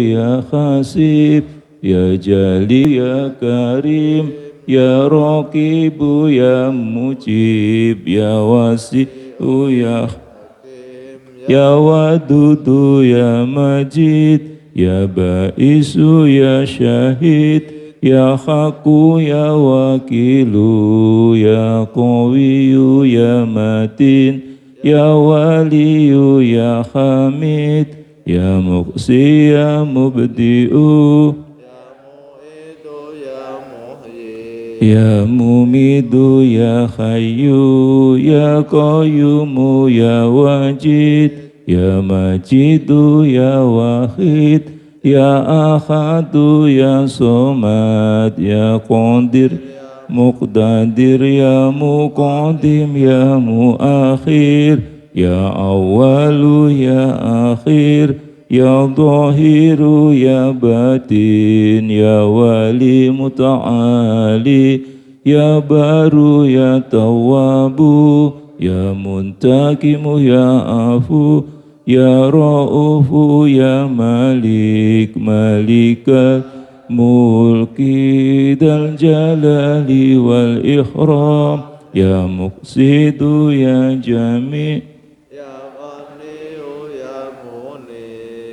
ya Hasib, ya Jali, ya Karim, ya Raqibu, ya Mujib, ya Wasi'u, ya Wadudu, ya Majid, ya Ba'isu, ya Syahid, ya Haqqu, ya Wakilu, ya Qawiyu, ya Matin, ya Waliyu, ya Hamid, ya Muqsi, ya Mubdi'u, ya Mumidu, ya Hayyu, ya Qayyumu, ya Wajid, ya Majidu, ya Wahid, ya Ahadu, ya Somad, ya Qadir, Muqtadir, ya Muqaddim, ya Muakhir, ya Awalu, ya Akhir, ya Zahiru, ya Batin, ya Wali Muta'ali, ya Baru, ya Tawabu, ya Muntakimu, ya Afu, ya Ra'ufu, ya Malik, Malikal Mulki Dal Jalali wal Ikhram, ya Muqsidu, ya Jami',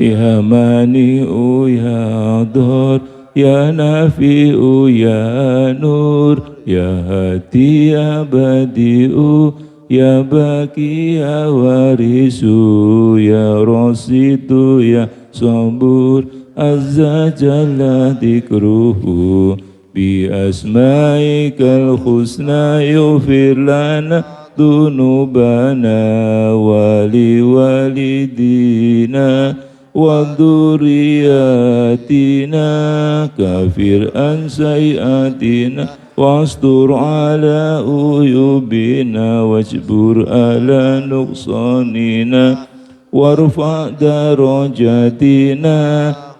ya Mani'u, ya Dhur, ya Nafi'u, ya Nur, ya Hati, ya Badi'u, ya Baki, ya Warisu, ya Rasidu, ya Sabur, Azza Jalla Dikruhu, bi asma'ikal husna yughfir lana dunubana wali walidina wa dzurriyyatina kafir an sayiatina wastur ala uyubina wajbur ala nuqsanina warfa darajatina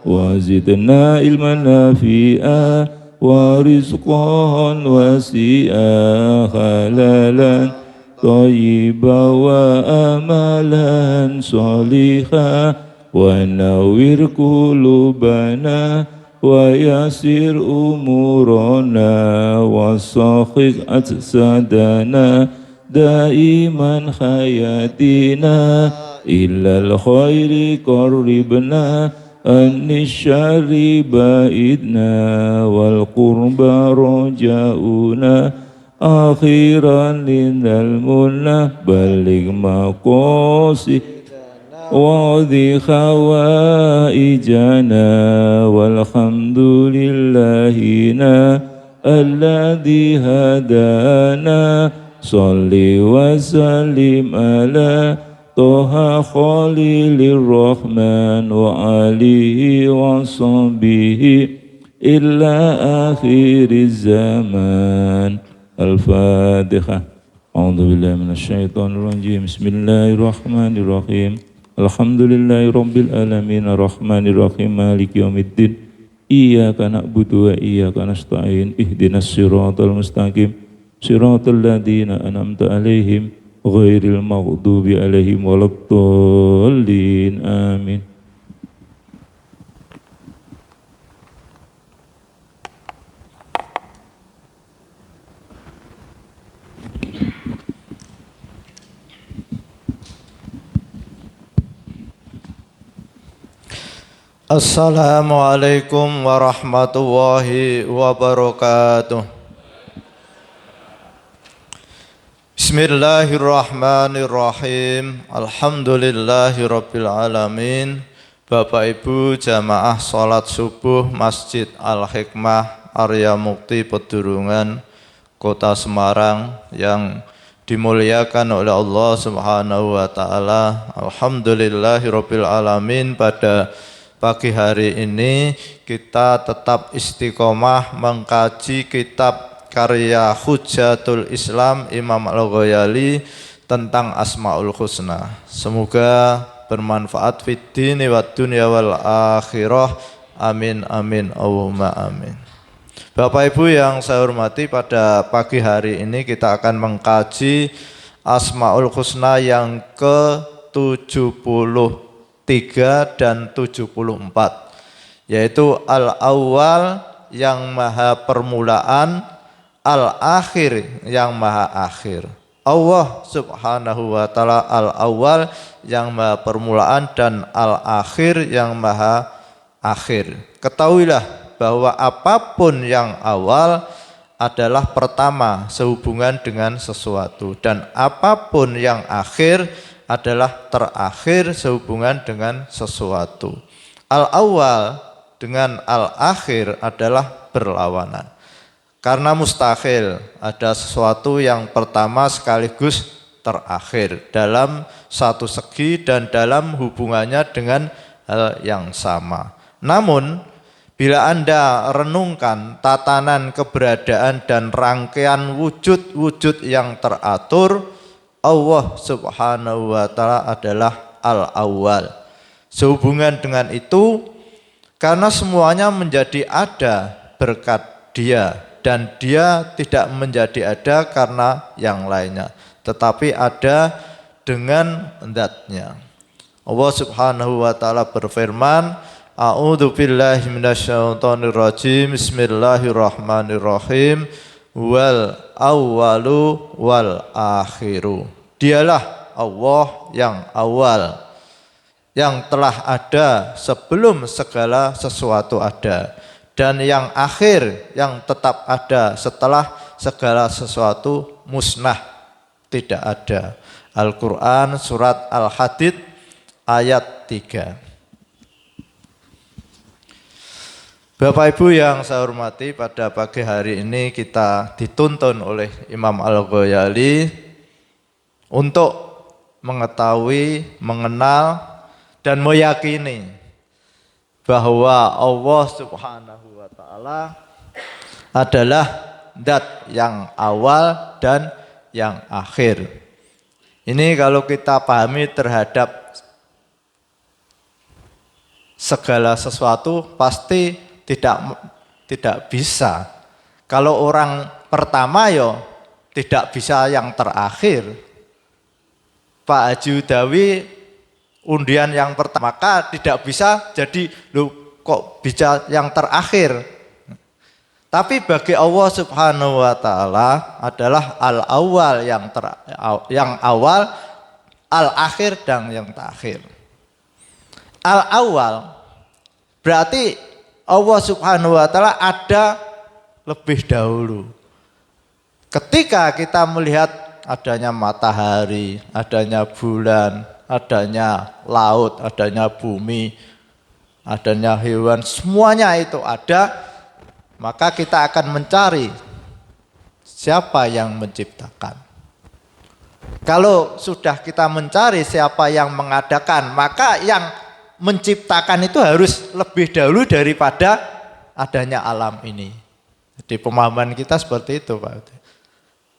wazidna ilman nafi'a wa rizqan wasi'a halalan thayyiba wa amalan salihah wa nawwir qulubana wa yasir umurana wa sahih ajsadana daiman hayatina illal khairi qarribna an-syarri ba'idna wal qurba raja'una akhiran lindal munah balik maqasid وَذِي خَوَائِجَنَا وَالْحَمْدُ لِلَّهِنَا الَّذِي هَدَانَا صَلِّ وَسَلِّمْ عَلَى طه خليل الرحمن وآله وصحبه إلى آخر الزمان. الفاتحة. أعوذ بالله من الشيطان الرجيم. بسم الله الرحمن الرحيم. Alhamdulillahi Rabbil Alamin Ar-Rahmanir Rahim Maliki Yawmiddin Iyyaka na'budu wa iyyaka nasta'in Ihdinas siratal mustaqim Siratal ladzina an'amta alaihim Ghairil maghdubi alaihim waladdallin. Amin. Assalamualaikum warahmatullahi wabarakatuh. Bismillahirrahmanirrahim. Alhamdulillahi rabbil alamin. Bapak Ibu jamaah salat subuh Masjid Al-Hikmah Arya Mukti Pedurungan Kota Semarang yang dimuliakan oleh Allah Subhanahu wa taala. Alhamdulillahi rabbil alamin. Pada pagi hari ini kita tetap istiqomah mengkaji kitab karya Hujatul Islam Imam Al-Ghazali tentang Asmaul Husna. Semoga bermanfaat fid dini wad dunya wal akhirah. Amin amin Allahumma amin. Bapak Ibu yang saya hormati, pada pagi hari ini kita akan mengkaji Asmaul Husna yang ke-70 dan 74, yaitu al-awwal yang maha permulaan, al-akhir yang maha akhir. Allah subhanahu wa ta'ala al-awwal yang maha permulaan dan al-akhir yang maha akhir. Ketahuilah bahwa apapun yang awal adalah pertama sehubungan dengan sesuatu, dan apapun yang akhir adalah terakhir sehubungan dengan sesuatu. Al-awwal dengan al-akhir adalah berlawanan. Karena mustahil ada sesuatu yang pertama sekaligus terakhir dalam satu segi dan dalam hubungannya dengan hal yang sama. Namun bila Anda renungkan tatanan keberadaan dan rangkaian wujud-wujud yang teratur, Allah subhanahu wa ta'ala adalah al-awwal. Sehubungan dengan itu, karena semuanya menjadi ada berkat Dia, dan Dia tidak menjadi ada karena yang lainnya, tetapi ada dengan zat-Nya. Allah subhanahu wa ta'ala berfirman, A'udzu billahi minasyaitonir rajim. Bismillahirrahmanirrahim. Wal awwalu wal akhiru. Dialah Allah yang awal, yang telah ada sebelum segala sesuatu ada, dan yang akhir yang tetap ada setelah segala sesuatu musnah, tidak ada. Al-Quran surat Al-Hadid ayat 3. Bapak Ibu yang saya hormati, pada pagi hari ini kita dituntun oleh Imam Al-Ghazali untuk mengetahui, mengenal, dan meyakini bahwa Allah subhanahu wa ta'ala adalah zat yang awal dan yang akhir. Ini kalau kita pahami terhadap segala sesuatu pasti tidak bisa. Kalau orang pertama ya tidak bisa yang terakhir. Pak Haji Udawi undian yang pertama, maka tidak bisa jadi kok bisa yang terakhir. Tapi bagi Allah subhanahu wa ta'ala adalah al-awwal yang awal, al-akhir dan yang terakhir. Al-awwal berarti Allah subhanahu wa ta'ala ada lebih dahulu. Ketika kita melihat adanya matahari, adanya bulan, adanya laut, adanya bumi, adanya hewan, semuanya itu ada, maka kita akan mencari siapa yang menciptakan. Kalau sudah kita mencari siapa yang mengadakan, maka yang menciptakan itu harus lebih dahulu daripada adanya alam ini. Jadi pemahaman kita seperti itu, Pak.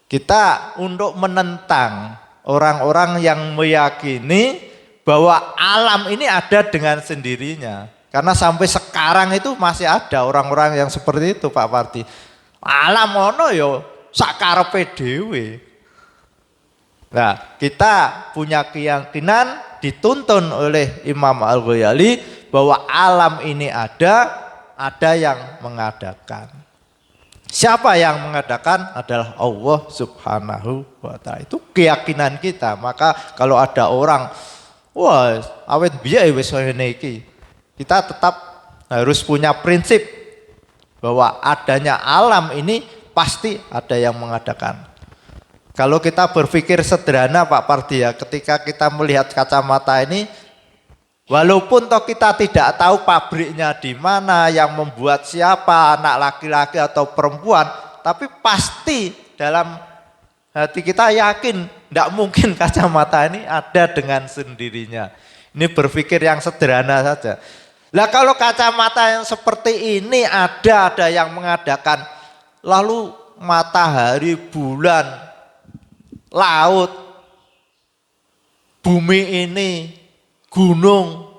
Kita untuk menentang orang-orang yang meyakini bahwa alam ini ada dengan sendirinya. Karena sampai sekarang itu masih ada orang-orang yang seperti itu, Pak Parti. Alam ono yo sakarepe dhewe. Nah, kita punya keyakinan dituntun oleh Imam Al-Ghazali bahwa alam ini ada yang mengadakan. Siapa yang mengadakan? Adalah Allah subhanahu wa ta'ala. Itu keyakinan kita. Maka kalau ada orang, wah awet biaya wis ngene iki, kita tetap harus punya prinsip bahwa adanya alam ini pasti ada yang mengadakan. Kalau kita berpikir sederhana Pak Pardia, ketika kita melihat kacamata ini, walaupun toh kita tidak tahu pabriknya di mana, yang membuat siapa, anak laki-laki atau perempuan, tapi pasti dalam hati kita yakin tidak mungkin kacamata ini ada dengan sendirinya. Ini berpikir yang sederhana saja. Lah kalau kacamata yang seperti ini ada yang mengadakan, lalu matahari, bulan, laut, bumi ini, gunung,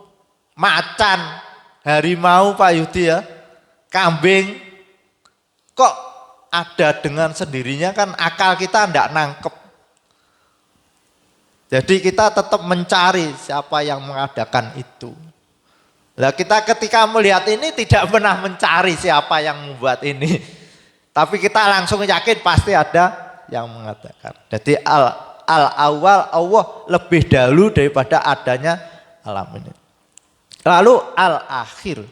macan, harimau Pak Yudi ya, kambing, kok ada dengan sendirinya, kan akal kita tidak nangkep. Jadi kita tetap mencari siapa yang mengadakan itu. Nah, kita ketika melihat ini tidak pernah mencari siapa yang membuat ini. Tapi kita langsung yakin pasti ada yang mengadakan. Jadi al-awwal Allah lebih dahulu daripada adanya alam ini. Lalu al-akhir.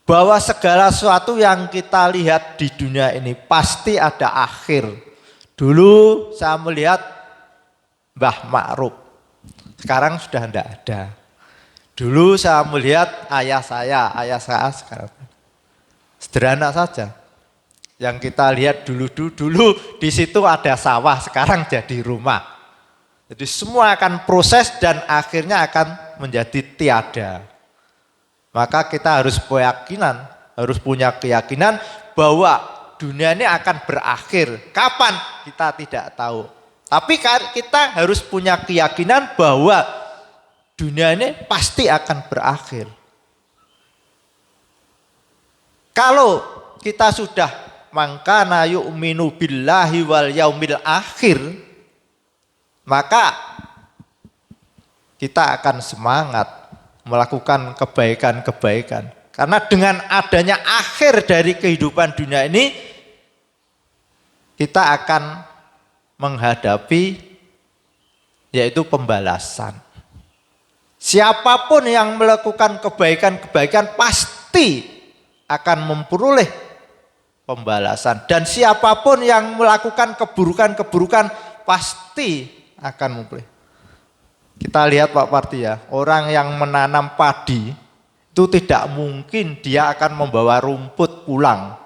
Bahwa segala sesuatu yang kita lihat di dunia ini pasti ada akhir. Dulu saya melihat Mbah Ma'ruf. Sekarang sudah tidak ada. Dulu saya melihat ayah saya sekarang. Sederhana saja. Yang kita lihat dulu di situ ada sawah, sekarang jadi rumah. Jadi semua akan proses dan akhirnya akan menjadi tiada. Maka kita harus punya keyakinan bahwa dunia ini akan berakhir. Kapan? Kita tidak tahu. Tapi kita harus punya keyakinan bahwa dunia ini pasti akan berakhir. Kalau kita sudah mangkana yu'minu billahi wal yaumil akhir, maka kita akan semangat melakukan kebaikan-kebaikan. Karena dengan adanya akhir dari kehidupan dunia ini, kita akan menghadapi yaitu pembalasan. Siapapun yang melakukan kebaikan-kebaikan pasti akan memperoleh pembalasan. Dan siapapun yang melakukan keburukan-keburukan pasti akan memperoleh. Kita lihat Pak Parti ya, orang yang menanam padi itu tidak mungkin dia akan membawa rumput pulang.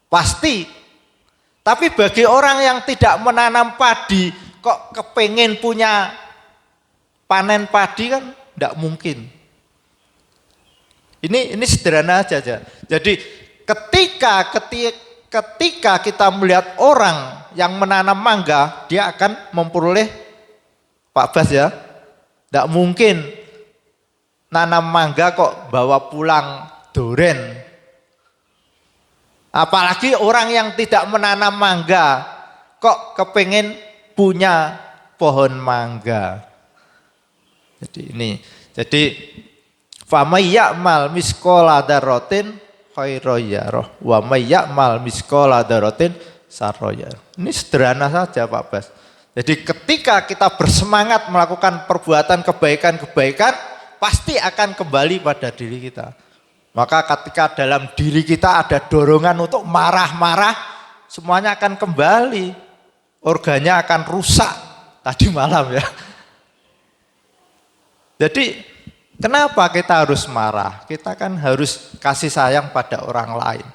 Pasti. Tapi bagi orang yang tidak menanam padi kok kepengen punya panen padi kan tidak mungkin. Ini sederhana aja. Jadi ketika kita melihat orang yang menanam mangga, dia akan memperoleh, Pak Bas ya, tidak mungkin nanam mangga kok bawa pulang duren. Apalagi orang yang tidak menanam mangga kok kepengen punya pohon mangga. Jadi famay ya'mal misqala dzarratin khairan yarah wa may ya'mal misqala dzarratin syarran yarah. Ini sederhana saja Pak Bas. Jadi ketika kita bersemangat melakukan perbuatan kebaikan-kebaikan, pasti akan kembali pada diri kita. Maka ketika dalam diri kita ada dorongan untuk marah-marah, semuanya akan kembali. Organnya akan rusak tadi malam ya. Jadi kenapa kita harus marah? Kita kan harus kasih sayang pada orang lain.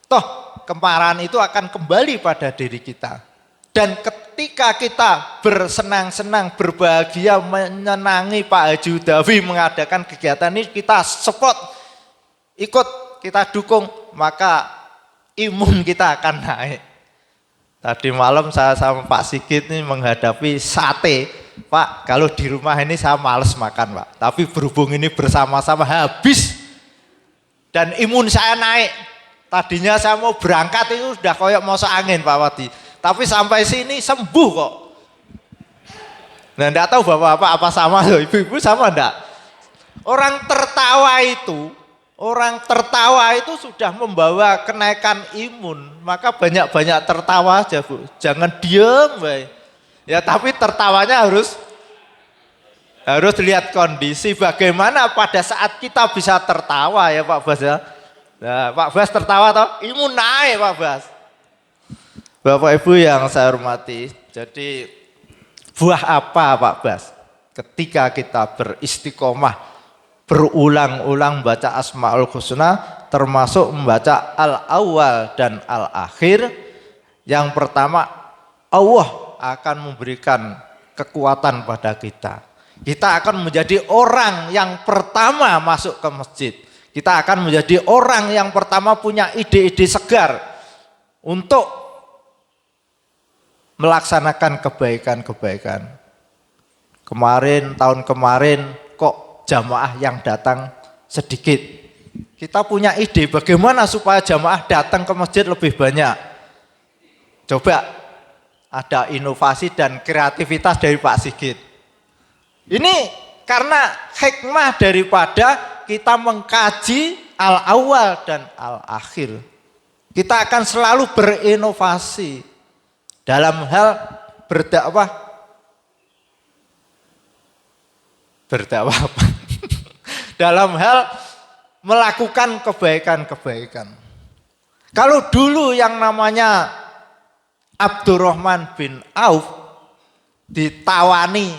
Toh kemarahan itu akan kembali pada diri kita. Dan ketika kita bersenang-senang, berbahagia, menyenangi Pak Haji Udawi mengadakan kegiatan ini, kita support, ikut, kita dukung, maka imun kita akan naik. Tadi malam saya sama Pak Sigit ini menghadapi sate. Pak, kalau di rumah ini saya males makan Pak. Tapi berhubung ini bersama-sama habis. Dan imun saya naik. Tadinya saya mau berangkat itu sudah koyok masuk angin Pak Wadi. Tapi sampai sini sembuh kok. Nah enggak tahu Bapak-bapak apa sama loh, ibu-ibu sama enggak? Orang tertawa itu sudah membawa kenaikan imun. Maka banyak-banyak tertawa aja Bu. Jangan diem Mbak. Ya tapi tertawanya harus lihat kondisi bagaimana pada saat kita bisa tertawa ya Pak Bas ya. Nah, Pak Bas tertawa toh imun naik Pak Bas. Bapak Ibu yang saya hormati, jadi buah apa Pak Bas? Ketika kita beristiqomah, berulang-ulang baca Asmaul Husna, termasuk membaca al-awwal dan al-akhir. Yang pertama, Allah akan memberikan kekuatan pada kita. Kita akan menjadi orang yang pertama masuk ke masjid. Kita akan menjadi orang yang pertama punya ide-ide segar untuk melaksanakan kebaikan-kebaikan. Tahun kemarin kok jamaah yang datang sedikit. Kita punya ide bagaimana supaya jamaah datang ke masjid lebih banyak. Coba ada inovasi dan kreativitas dari Pak Sigit. Ini karena hikmah daripada kita mengkaji al-awal dan al-akhir. Kita akan selalu berinovasi dalam hal berdakwah. Berdakwah apa? Dalam hal melakukan kebaikan-kebaikan. Kalau dulu yang namanya Abdurrahman bin Auf ditawani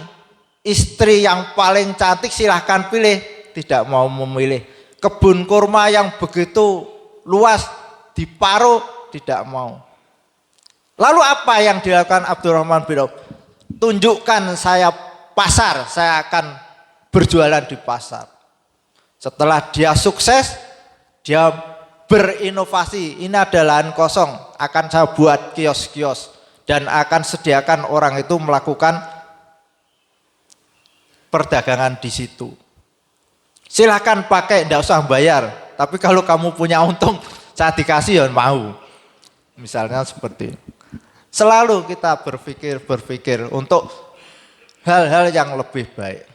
istri yang paling cantik, silahkan pilih, tidak mau memilih. Kebun kurma yang begitu luas diparuh, tidak mau. Lalu apa yang dilakukan Abdurrahman bin Auf? Tunjukkan saya pasar, saya akan berjualan di pasar. Setelah dia sukses, dia berinovasi. Ini ada lahan kosong, akan saya buat kios-kios dan akan sediakan orang itu melakukan perdagangan di situ. Silahkan pakai, tidak usah bayar. Tapi kalau kamu punya untung, saya dikasih ya mau. Misalnya seperti itu. Selalu kita berpikir untuk hal-hal yang lebih baik.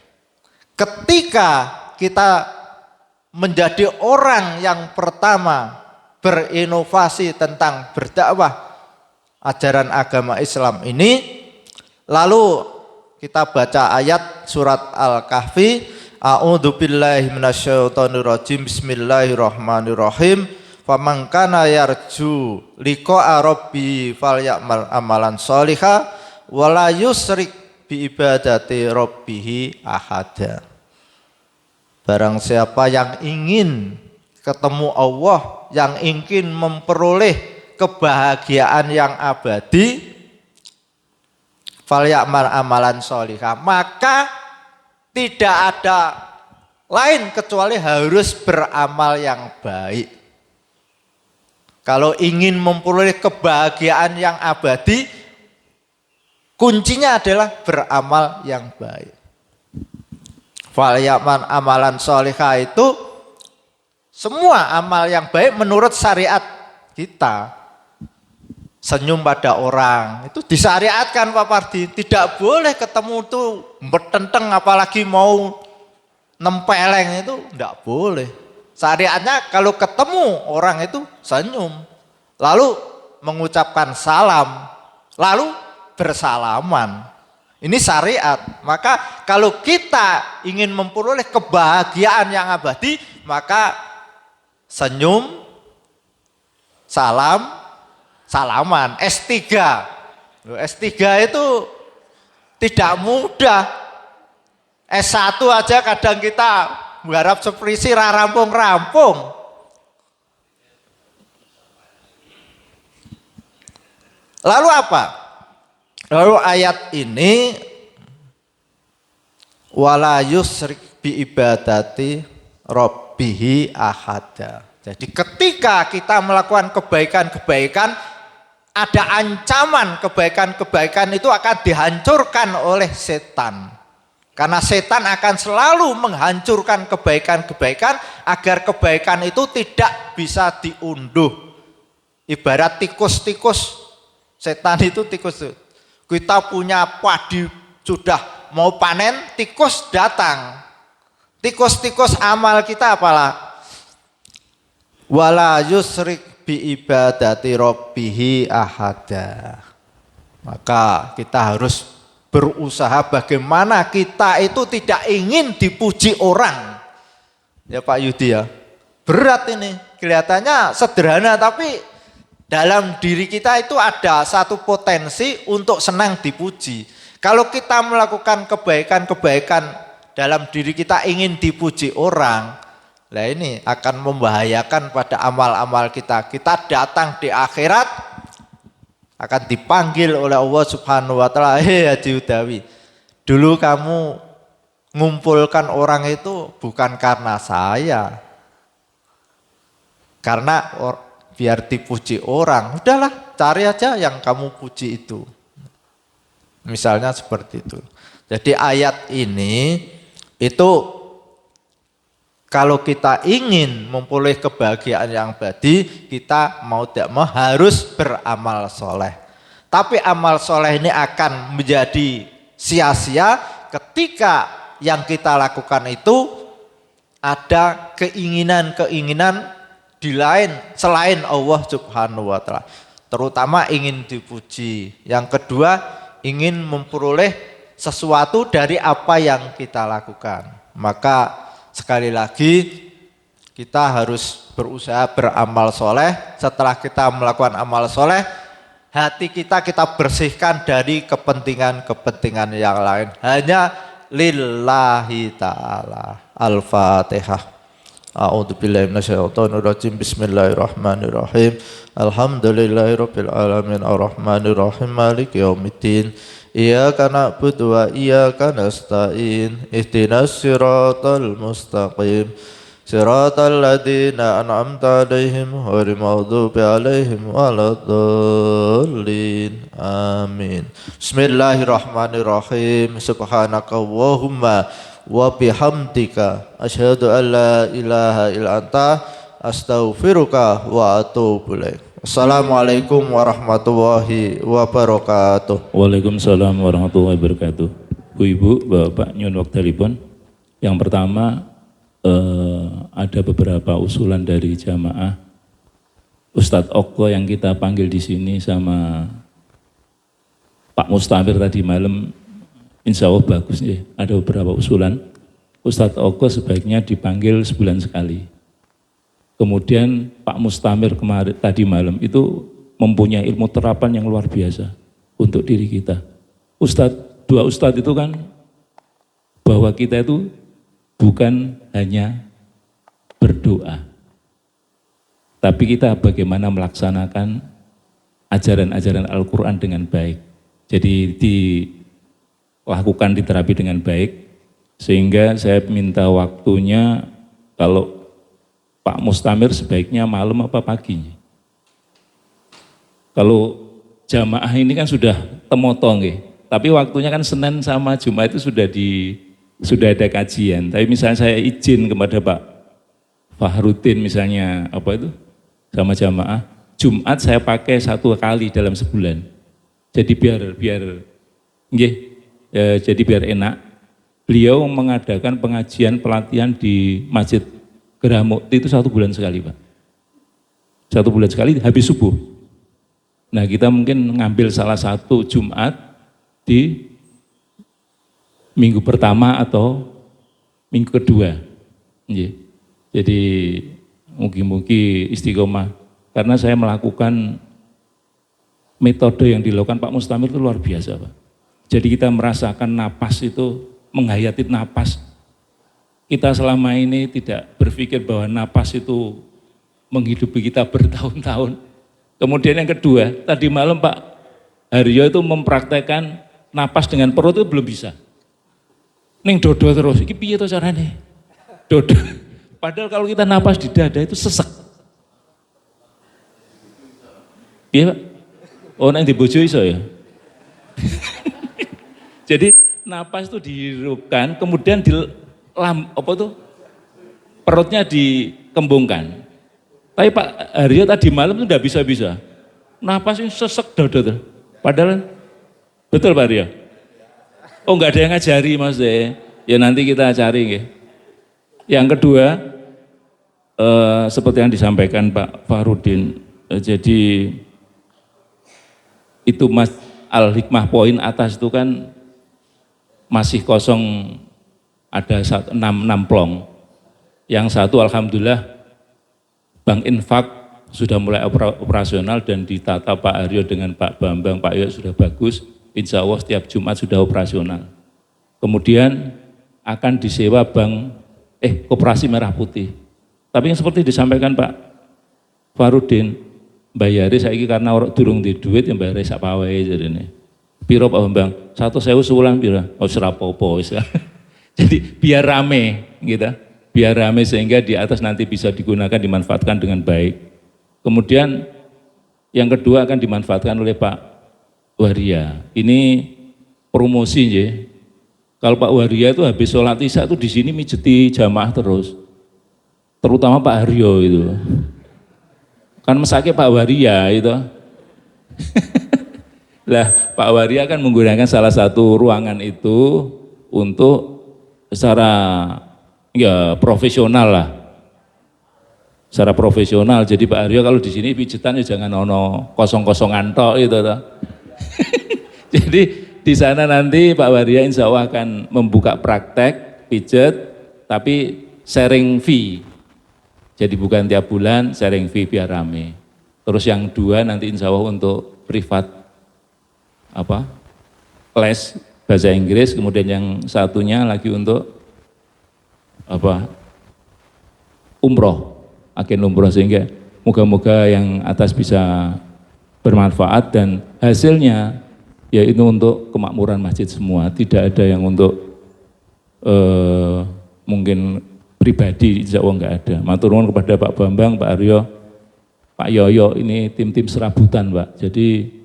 Ketika kita menjadi orang yang pertama berinovasi tentang berdakwah ajaran agama Islam ini, lalu kita baca ayat surat Al-Kahfi, a'udzubillahi minasyaitonirrajim, bismillahirrahmanirrahim, faman kana yarju liqa'a rabbi falyamal amalan sholiha wala yusrik bi ibadati rabbih ahada. Barang siapa yang ingin ketemu Allah, yang ingin memperoleh kebahagiaan yang abadi, falyamal amalan sholihah, maka tidak ada lain kecuali harus beramal yang baik. Kalau ingin memperoleh kebahagiaan yang abadi, kuncinya adalah beramal yang baik. Falyamal amalan sholihah itu semua amal yang baik menurut syariat kita. Senyum pada orang itu disyariatkan Pak Pardi, tidak boleh ketemu tuh bertenteng apalagi mau nempeleng, itu tidak boleh. Syariatnya kalau ketemu orang itu senyum, lalu mengucapkan salam, lalu bersalaman. Ini syariat. Maka kalau kita ingin memperoleh kebahagiaan yang abadi, maka senyum, salam, salaman. S3. S3 itu tidak mudah. S1 aja kadang kita mengharap seprisi rampung-rampung. Lalu apa? Lalu ayat ini wala yusrik bi ibadati rabbihi ahada. Jadi ketika kita melakukan kebaikan-kebaikan, ada ancaman kebaikan-kebaikan itu akan dihancurkan oleh setan. Karena setan akan selalu menghancurkan kebaikan-kebaikan agar kebaikan itu tidak bisa diunduh. Ibarat tikus-tikus, setan itu tikus. Kita punya padi sudah mau panen, tikus datang. Tikus-tikus amal kita apalah? Wala yusrik bi ibadati rabbihi ahada. Maka kita harus berusaha bagaimana kita itu tidak ingin dipuji orang. Ya Pak Yudi ya. Berat ini. Kelihatannya sederhana tapi dalam diri kita itu ada satu potensi untuk senang dipuji. Kalau kita melakukan kebaikan-kebaikan dalam diri kita ingin dipuji orang, lah ini akan membahayakan pada amal-amal kita. Kita datang di akhirat akan dipanggil oleh Allah Subhanahu wa taala, "Hei Haji Udawi, dulu kamu ngumpulkan orang itu bukan karena saya. Karena biar dipuji orang, udahlah cari aja yang kamu puji itu." Misalnya seperti itu. Jadi ayat ini itu kalau kita ingin memperoleh kebahagiaan yang abadi, kita mau tidak mau harus beramal soleh. Tapi amal soleh ini akan menjadi sia-sia ketika yang kita lakukan itu ada keinginan-keinginan di lain selain Allah Subhanahu wa taala. Terutama ingin dipuji. Yang kedua, ingin memperoleh sesuatu dari apa yang kita lakukan. Maka sekali lagi kita harus berusaha beramal soleh. Setelah kita melakukan amal soleh, hati kita bersihkan dari kepentingan-kepentingan yang lain. Hanya lillahi ta'ala. Al-Fatihah. A'udzubillahi minasyaitonirrajim. Bismillahirrahmanirrahim. Alhamdulillahirabbil alamin arrahmanirrahim maliki yaumiddin. Iyyaka na'budu wa iyyaka nasta'in. Ihdinas siratal mustaqim. Siratal ladzina an'amta 'alaihim ghairil maghdubi 'alaihim waladdallin. Amin. Bismillahirrahmanirrahim. Subhanakallahumma wa bihamdika asyhadu an la ilaha illa anta astaghfiruka wa atubu ilaik. Assalamualaikum warahmatullahi wabarakatuh. Waalaikumsalam warahmatullahi wabarakatuh. Bu Ibu, Bapak nyuwun wektalipun. Yang pertama ada beberapa usulan dari jamaah. Ustadz Okko yang kita panggil di sini sama Pak Mustamir tadi malam, insya Allah bagus ya. Ada beberapa usulan. Ustadz Okko sebaiknya dipanggil sebulan sekali. Kemudian Pak Mustamir kemarin tadi malam itu mempunyai ilmu terapan yang luar biasa untuk diri kita. Dua ustadz itu kan bahwa kita itu bukan hanya berdoa, tapi kita bagaimana melaksanakan ajaran-ajaran Al-Quran dengan baik. Jadi dilakukan, diterapi dengan baik, sehingga saya minta waktunya kalau Pak Mustamir sebaiknya malam apa pagi. Kalau jamaah ini kan sudah temotong ya, tapi waktunya kan Senin sama Jumat itu sudah ada kajian. Tapi misalnya saya izin kepada Pak Fahrudin misalnya apa itu sama jamaah, Jumat saya pakai 1 kali dalam sebulan. Jadi jadi biar enak. Beliau mengadakan pengajian pelatihan di Masjid Gerah Mukti itu 1 bulan sekali, Pak. 1 bulan sekali habis subuh. Nah, kita mungkin ngambil salah satu Jumat di minggu pertama atau minggu kedua. Jadi mungkin istiqomah. Karena saya melakukan metode yang dilakukan Pak Mustamir itu luar biasa, Pak. Jadi kita merasakan napas itu, menghayati napas. Kita selama ini tidak berpikir bahwa napas itu menghidupi kita bertahun-tahun. Kemudian yang kedua, tadi malam Pak Haryo itu mempraktekkan napas dengan perut itu belum bisa. Ning dodo terus, iki piye to carane? Dodo. Padahal kalau kita napas di dada itu sesek. Iya Pak? Oh, nang di bojo iso ya? Jadi napas itu dihirupkan, kemudian perutnya dikembungkan. Tapi Pak Haryo tadi malam itu tidak bisa-bisa. Napasnya sesek dodo. Padahal, betul Pak Haryo? Oh, enggak ada yang ngajari Mas deh. Ya nanti kita cari nggih. Yang kedua, seperti yang disampaikan Pak Fahrudin, jadi itu Mas Al-Hikmah poin atas itu kan masih kosong, ada 6 plong. Yang satu alhamdulillah Bank Infak sudah mulai operasional dan ditata Pak Haryo dengan Pak Bambang, Pak Yoyo sudah bagus. Insya Allah setiap Jumat sudah operasional. Kemudian akan disewa Koperasi Merah Putih. Tapi yang seperti disampaikan Pak Fahrudin, bayari saiki karena orang durung di duit yang bayari sak pawe jadine. Piro Pak Bambang? 1.000 sebulan piro? Oh serapopo. Jadi biar rame gitu. Biar rame sehingga di atas nanti bisa digunakan, dimanfaatkan dengan baik. Kemudian yang kedua akan dimanfaatkan oleh Pak Waria. Ini promosi ya. Kalau Pak Waria itu habis sholat isya itu di sini mijeti jamaah terus. Terutama Pak Haryo itu. Kan mesake Pak Waria itu. Lah Pak Waria kan menggunakan salah satu ruangan itu untuk secara ya profesional lah. Secara profesional. Jadi Pak Aryo kalau di sini pijetan ya jangan ono kosong-kosongan tok itu toh. Jadi di sana nanti Pak Waria insya Allah akan membuka praktek pijet tapi sharing fee. Jadi bukan tiap bulan sharing fee biar rame. Terus yang 2 nanti insya Allah untuk privat les bahasa Inggris, kemudian yang satunya lagi untuk umroh, agen umroh, sehingga moga-moga yang atas bisa bermanfaat dan hasilnya yaitu untuk kemakmuran masjid semua, tidak ada yang untuk mungkin pribadi, insya Allah enggak ada. Matur nuwun kepada Pak Bambang, Pak Aryo, Pak Yoyo, ini tim-tim serabutan Pak. Jadi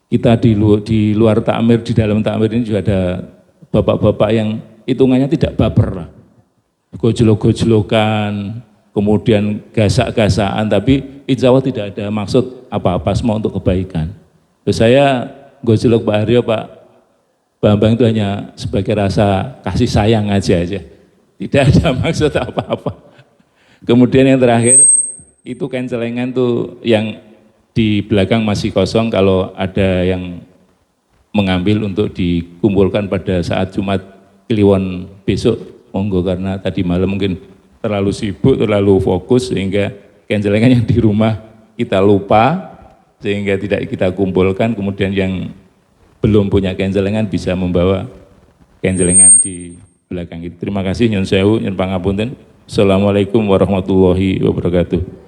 kita di luar takmir, di dalam takmir ini juga ada bapak-bapak yang hitungannya tidak baper lah. Gojlok-gojlokan, kemudian gasak-gasaan, tapi insya Allah tidak ada maksud apa-apa, semua untuk kebaikan. Terus saya gojlok Pak Aryo, Pak Bambang itu hanya sebagai rasa kasih sayang aja. Tidak ada maksud apa-apa. Kemudian yang terakhir, itu kencelengan tuh yang di belakang masih kosong, kalau ada yang mengambil untuk dikumpulkan pada saat Jumat Kliwon besok, monggo, karena tadi malam mungkin terlalu sibuk, terlalu fokus sehingga kencelengan yang di rumah kita lupa sehingga tidak kita kumpulkan. Kemudian yang belum punya kencelengan bisa membawa kencelengan di belakang itu. Terima kasih, nyun sewu, nyun pangapunten. Assalamualaikum warahmatullahi wabarakatuh.